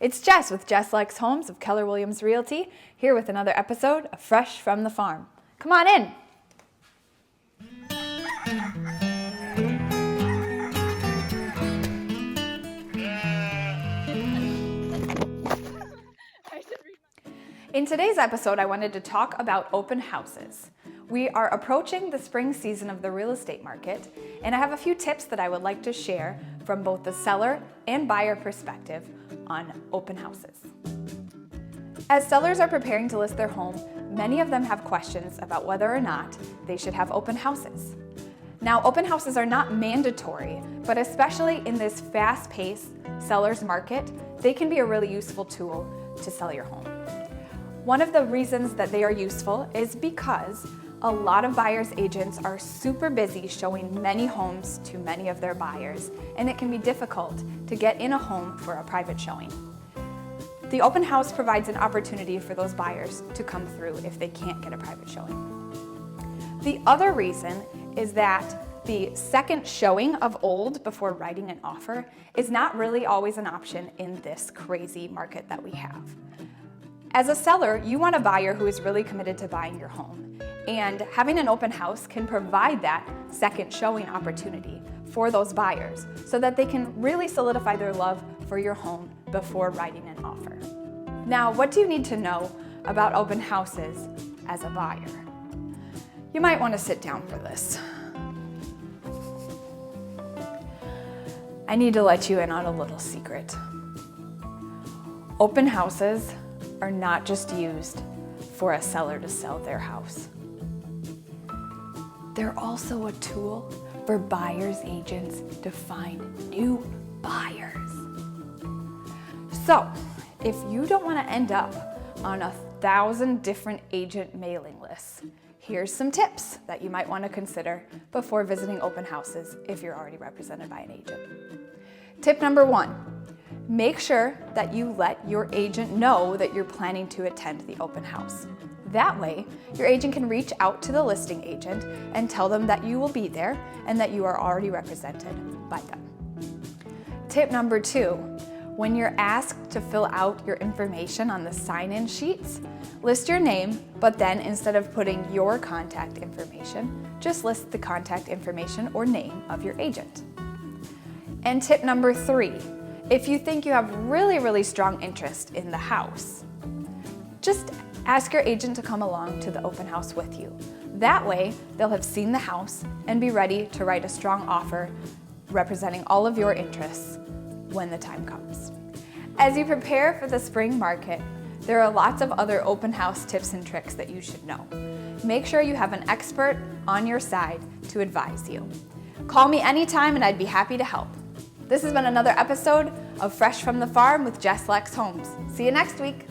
It's Jess with Jess Lex Homes of Keller Williams Realty, here with another episode of Fresh from the Farm. Come on in. In today's episode, I wanted to talk about open houses. We are approaching the spring season of the real estate market, and I have a few tips that I would like to share from both the seller and buyer perspective on open houses. As sellers are preparing to list their home, many of them have questions about whether or not they should have open houses. Now, open houses are not mandatory, but especially in this fast-paced seller's market, they can be a really useful tool to sell your home. One of the reasons that they are useful is because a lot of buyers' agents are super busy showing many homes to many of their buyers, and it can be difficult to get in a home for a private showing. The open house provides an opportunity for those buyers to come through if they can't get a private showing. The other reason is that the second showing of old before writing an offer is not really always an option in this crazy market that we have. As a seller, you want a buyer who is really committed to buying your home, and having an open house can provide that second showing opportunity for those buyers so that they can really solidify their love for your home before writing an offer. Now, what do you need to know about open houses as a buyer? You might want to sit down for this. I need to let you in on a little secret. Open houses are not just used for a seller to sell their house. They're also a tool for buyers' agents to find new buyers. So, if you don't want to end up on 1,000 different agent mailing lists, here's some tips that you might want to consider before visiting open houses if you're already represented by an agent. Tip number 1. Make sure that you let your agent know that you're planning to attend the open house. That way, your agent can reach out to the listing agent and tell them that you will be there and that you are already represented by them. Tip number 2, when you're asked to fill out your information on the sign-in sheets, list your name, but then instead of putting your contact information, just list the contact information or name of your agent. And tip number 3, if you think you have really strong interest in the house, just ask your agent to come along to the open house with you. That way, they'll have seen the house and be ready to write a strong offer representing all of your interests when the time comes. As you prepare for the spring market, there are lots of other open house tips and tricks that you should know. Make sure you have an expert on your side to advise you. Call me anytime and I'd be happy to help. This has been another episode of Fresh from the Farm with Jess Lex Homes. See you next week.